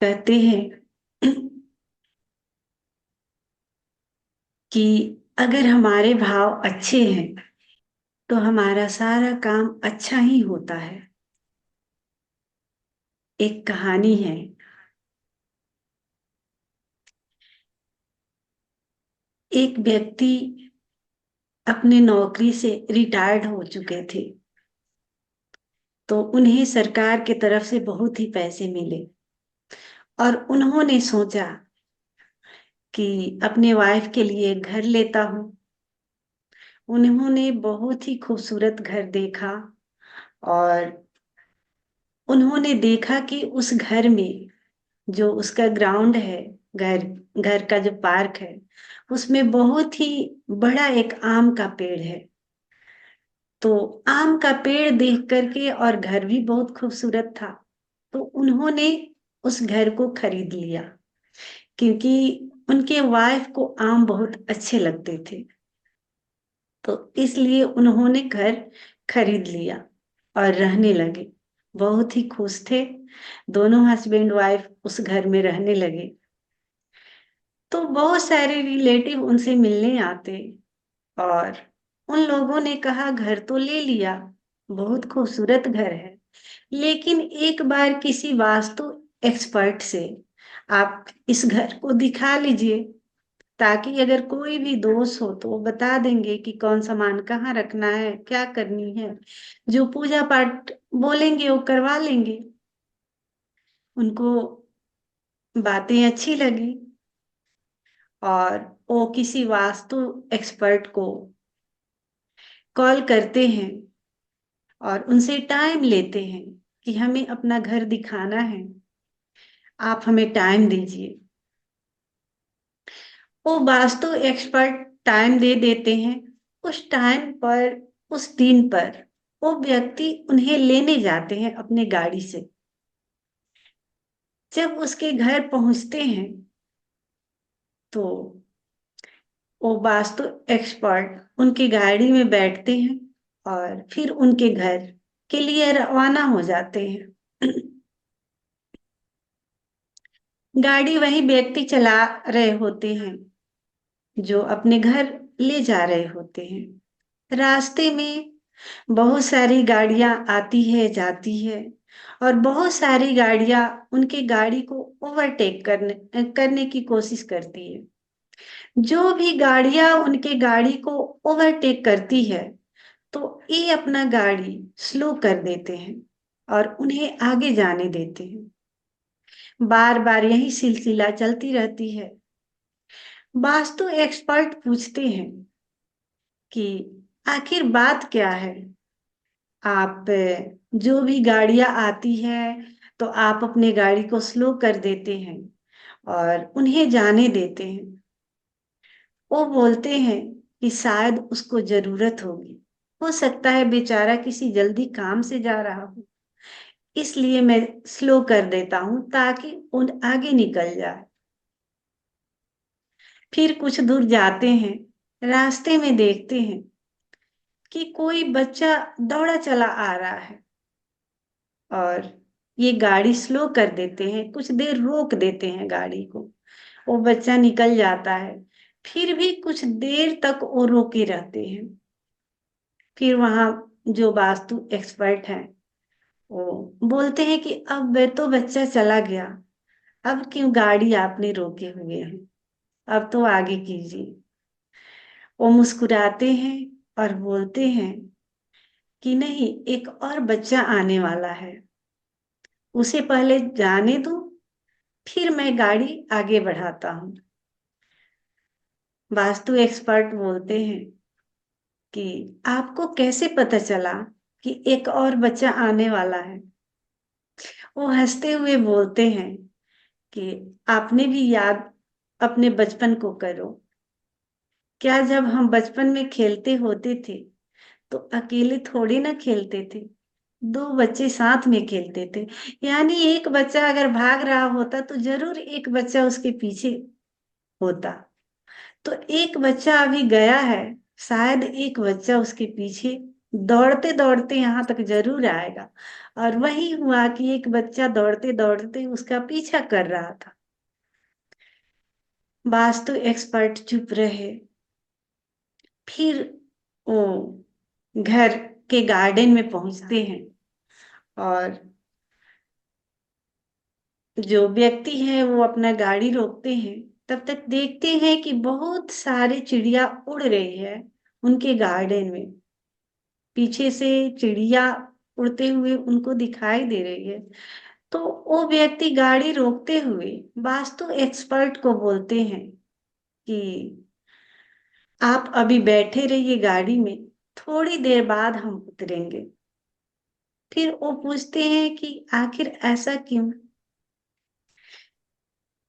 कहते हैं कि अगर हमारे भाव अच्छे हैं तो हमारा सारा काम अच्छा ही होता है। एक कहानी है। एक व्यक्ति अपने नौकरी से रिटायर्ड हो चुके थे, तो उन्हें सरकार की तरफ से बहुत ही पैसे मिले और उन्होंने सोचा कि अपने वाइफ के लिए एक घर लेता हूं। उन्होंने बहुत ही खूबसूरत घर देखा और उन्होंने देखा कि उस घर में जो उसका ग्राउंड है, घर घर का जो पार्क है, उसमें बहुत ही बड़ा एक आम का पेड़ है। तो आम का पेड़ देख करके और घर भी बहुत खूबसूरत था, तो उन्होंने उस घर को खरीद लिया, क्योंकि उनके वाइफ को आम बहुत अच्छे लगते थे। तो इसलिए उन्होंने घर खरीद लिया और रहने लगे। बहुत ही खुश थे। दोनों हस्बैंड वाइफ उस घर में रहने लगे। तो बहुत सारे रिलेटिव उनसे मिलने आते और उन लोगों ने कहा घर तो ले लिया, बहुत खूबसूरत घर है, लेकिन एक बार किसी वास्तु एक्सपर्ट से आप इस घर को दिखा लीजिए, ताकि अगर कोई भी दोष हो तो वो बता देंगे कि कौन सामान कहाँ रखना है, क्या करनी है। जो पूजा पाठ बोलेंगे वो करवा लेंगे। उनको बातें अच्छी लगी और वो किसी वास्तु एक्सपर्ट को कॉल करते हैं और उनसे टाइम लेते हैं कि हमें अपना घर दिखाना है, आप हमें टाइम दीजिए। वो वास्तु एक्सपर्ट टाइम दे देते हैं। उस टाइम पर, उस दिन पर वो व्यक्ति उन्हें लेने जाते हैं अपने गाड़ी से। जब उसके घर पहुंचते हैं तो वो वास्तु एक्सपर्ट उनकी गाड़ी में बैठते हैं और फिर उनके घर के लिए रवाना हो जाते हैं। गाड़ी वही व्यक्ति चला रहे होते हैं जो अपने घर ले जा रहे होते हैं। रास्ते में बहुत सारी गाड़ियां आती है, जाती है, और बहुत सारी गाड़ियां उनके गाड़ी को ओवरटेक करने की कोशिश करती है। जो भी गाड़ियां उनके गाड़ी को ओवरटेक करती है, तो ये अपना गाड़ी स्लो कर देते हैं और उन्हें आगे जाने देते हैं। बार बार यही सिलसिला चलती रहती है। वास्तु एक्सपर्ट पूछते हैं कि आखिर बात क्या है। आप जो भी गाड़ियां आती है तो आप अपने गाड़ी को स्लो कर देते हैं और उन्हें जाने देते हैं। वो बोलते हैं कि शायद उसको जरूरत होगी, हो सकता है बेचारा किसी जल्दी काम से जा रहा हो, इसलिए मैं स्लो कर देता हूं ताकि उन आगे निकल जाए। फिर कुछ दूर जाते हैं, रास्ते में देखते हैं कि कोई बच्चा दौड़ा चला आ रहा है और ये गाड़ी स्लो कर देते हैं, कुछ देर रोक देते हैं गाड़ी को। वो बच्चा निकल जाता है, फिर भी कुछ देर तक वो रोके रहते हैं। फिर वहां जो वास्तु एक्सपर्ट हैं वो बोलते हैं कि अब वे तो बच्चा चला गया, अब क्यों गाड़ी आपने रोके हुए हैं, अब तो आगे कीजिए। वो मुस्कुराते हैं और बोलते हैं कि नहीं, एक और बच्चा आने वाला है, उसे पहले जाने दो, फिर मैं गाड़ी आगे बढ़ाता हूँ। वास्तु एक्सपर्ट बोलते हैं कि आपको कैसे पता चला कि एक और बच्चा आने वाला है। वो हंसते हुए बोलते हैं कि आपने भी याद अपने बचपन को करो। क्या जब हम बचपन में खेलते होते थे तो अकेले थोड़ी ना खेलते थे, दो बच्चे साथ में खेलते थे। यानी एक बच्चा अगर भाग रहा होता तो जरूर एक बच्चा उसके पीछे होता। तो एक बच्चा अभी गया है, शायद एक बच्चा उसके पीछे दौड़ते दौड़ते यहाँ तक जरूर आएगा। और वही हुआ कि एक बच्चा दौड़ते दौड़ते उसका पीछा कर रहा था। वास्तु एक्सपर्ट चुप रहे। फिर वो घर के गार्डन में पहुंचते हैं, और जो व्यक्ति है वो अपना गाड़ी रोकते हैं। तब तक देखते हैं कि बहुत सारे चिड़िया उड़ रही है उनके गार्डन में। पीछे से चिड़िया उड़ते हुए उनको दिखाई दे रही है। तो वो व्यक्ति गाड़ी रोकते हुए वास्तु एक्सपर्ट को बोलते हैं कि आप अभी बैठे रहिए गाड़ी में, थोड़ी देर बाद हम उतरेंगे। फिर वो पूछते हैं कि आखिर ऐसा क्यों?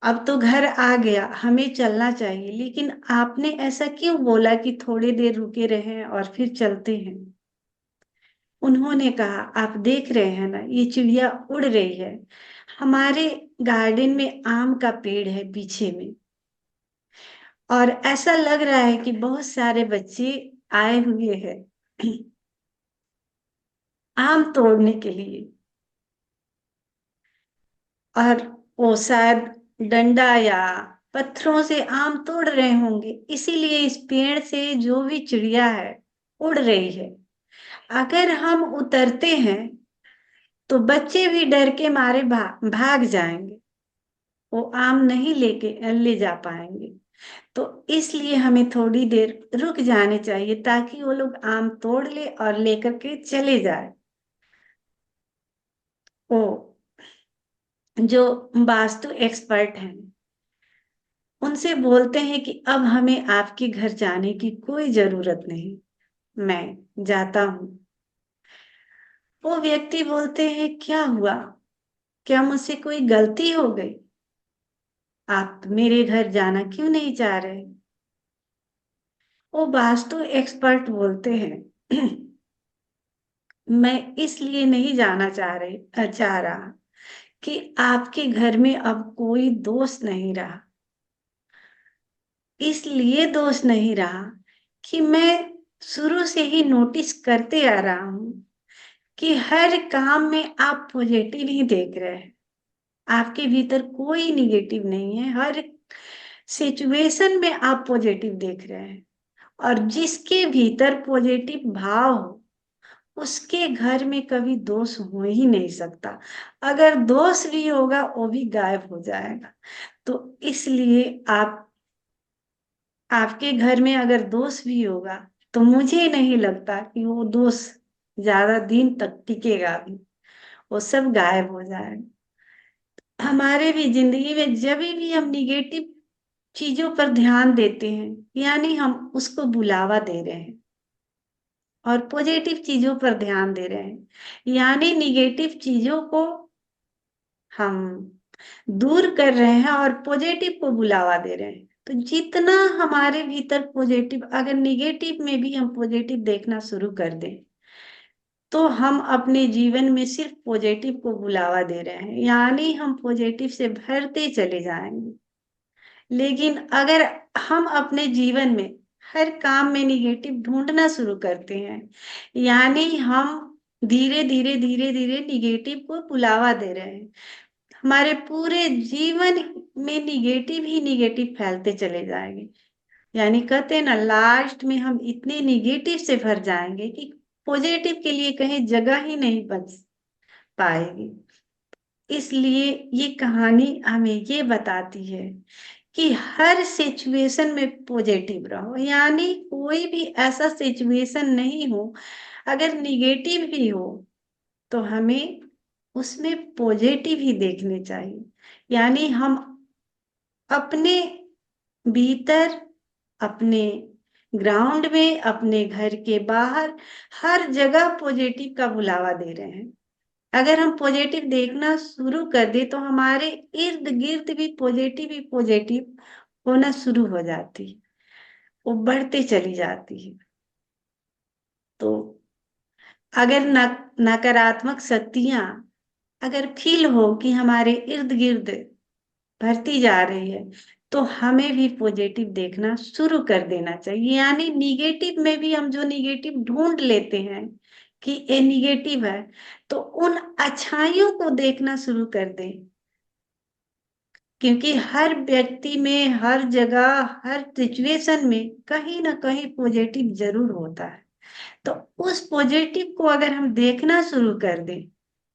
अब तो घर आ गया, हमें चलना चाहिए, लेकिन आपने ऐसा क्यों बोला कि थोड़ी देर रुके रहें और फिर चलते हैं? उन्होंने कहा, आप देख रहे हैं ना, ये चिड़िया उड़ रही है। हमारे गार्डन में आम का पेड़ है पीछे में, और ऐसा लग रहा है कि बहुत सारे बच्चे आए हुए हैं आम तोड़ने के लिए। और वो शायद डंडा या पत्थरों से आम तोड़ रहे होंगे, इसीलिए इस पेड़ से जो भी चिड़िया है उड़ रही है। अगर हम उतरते हैं तो बच्चे भी डर के मारे भाग जाएंगे, वो आम नहीं लेके ले जा पाएंगे। तो इसलिए हमें थोड़ी देर रुक जाने चाहिए ताकि वो लोग आम तोड़ ले और लेकर के चले जाए। वो जो वास्तु एक्सपर्ट हैं उनसे बोलते हैं कि अब हमें आपके घर जाने की कोई जरूरत नहीं, मैं जाता हूँ। वो व्यक्ति बोलते हैं, क्या हुआ? क्या मुझसे कोई गलती हो गई? आप मेरे घर जाना क्यों नहीं चाह रहे? वो वास्तु एक्सपर्ट बोलते हैं, मैं इसलिए नहीं जाना चाह रहा कि आपके घर में अब कोई दोस्त नहीं रहा। इसलिए दोस्त नहीं रहा कि मैं शुरू से ही नोटिस करते आ रहा हूं कि हर काम में आप पॉजिटिव ही देख रहे हैं। आपके भीतर कोई निगेटिव नहीं है, हर सिचुएशन में आप पॉजिटिव देख रहे हैं। और जिसके भीतर पॉजिटिव भाव हो उसके घर में कभी दोष हो ही नहीं सकता। अगर दोष भी होगा वो भी गायब हो जाएगा। तो इसलिए आपके घर में अगर दोष भी होगा तो मुझे नहीं लगता कि वो दोष ज्यादा दिन तक टिकेगा भी, वो सब गायब हो जाएगा। हमारे भी जिंदगी में जब भी हम निगेटिव चीजों पर ध्यान देते हैं, यानी हम उसको बुलावा दे रहे हैं, और पॉजिटिव चीजों पर ध्यान दे रहे हैं यानी निगेटिव चीजों को हम दूर कर रहे हैं और पॉजिटिव को बुलावा दे रहे हैं। तो जितना हमारे भीतर पॉजिटिव, अगर निगेटिव में भी हम पॉजिटिव देखना शुरू कर दें तो हम अपने जीवन में सिर्फ पॉजिटिव को बुलावा दे रहे हैं, यानी हम पॉजिटिव से भरते चले जाएंगे। लेकिन अगर हम अपने जीवन में हर काम में निगेटिव ढूंढना शुरू करते हैं, यानी हम धीरे धीरे धीरे धीरे निगेटिव को बुलावा दे रहे हैं, हमारे पूरे जीवन में निगेटिव ही निगेटिव फैलते चले जाएंगे। यानी कहते हैं ना, लास्ट में हम इतने निगेटिव से भर जाएंगे कि पॉजिटिव के लिए कहीं जगह ही नहीं बच पाएगी। इसलिए ये कहानी हमें ये बताती है कि हर सिचुएशन में पॉजिटिव रहो, यानी कोई भी ऐसा सिचुएशन नहीं हो, अगर निगेटिव भी हो तो हमें उसमें पॉजिटिव ही देखने चाहिए। यानी हम अपने भीतर, अपने ग्राउंड में, अपने घर के बाहर, हर जगह पॉजिटिव का बुलावा दे रहे हैं। अगर हम पॉजिटिव देखना शुरू कर दे तो हमारे इर्द गिर्द भी पॉजिटिव होना शुरू हो जाती है, वो बढ़ते चली जाती है। तो अगर नकारात्मक शक्तियां अगर फील हो कि हमारे इर्द गिर्द बढ़ती जा रही है, तो हमें भी पॉजिटिव देखना शुरू कर देना चाहिए। यानी निगेटिव में भी हम जो निगेटिव ढूंढ लेते हैं कि ये निगेटिव है, तो उन अच्छाइयों को देखना शुरू कर दें, क्योंकि हर व्यक्ति में, हर जगह, हर सिचुएशन में कहीं ना कहीं पॉजिटिव जरूर होता है। तो उस पॉजिटिव को अगर हम देखना शुरू कर दें,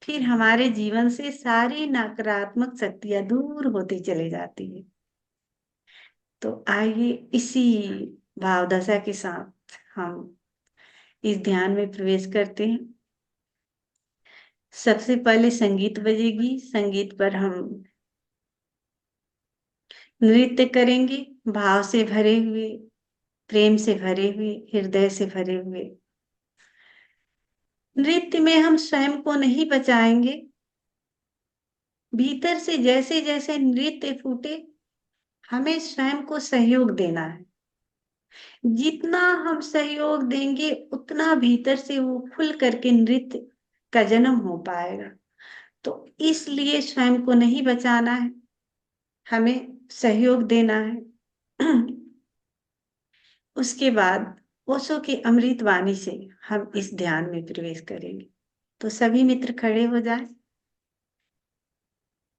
फिर हमारे जीवन से सारी नकारात्मक शक्तियां दूर होती चली जाती है। तो आइए इसी भावदशा के साथ हम इस ध्यान में प्रवेश करते हैं। सबसे पहले संगीत बजेगी, संगीत पर हम नृत्य करेंगे, भाव से भरे हुए, प्रेम से भरे हुए, हृदय से भरे हुए। नृत्य में हम स्वयं को नहीं बचाएंगे, भीतर से जैसे जैसे नृत्य फूटे, हमें स्वयं को सहयोग देना है। जितना हम सहयोग देंगे उतना भीतर से वो खुल करके नृत्य का जन्म हो पाएगा। तो इसलिए स्वयं को नहीं बचाना है, हमें सहयोग देना है। उसके बाद ओशो की अमृत वाणी से हम इस ध्यान में प्रवेश करेंगे। तो सभी मित्र खड़े हो जाएं।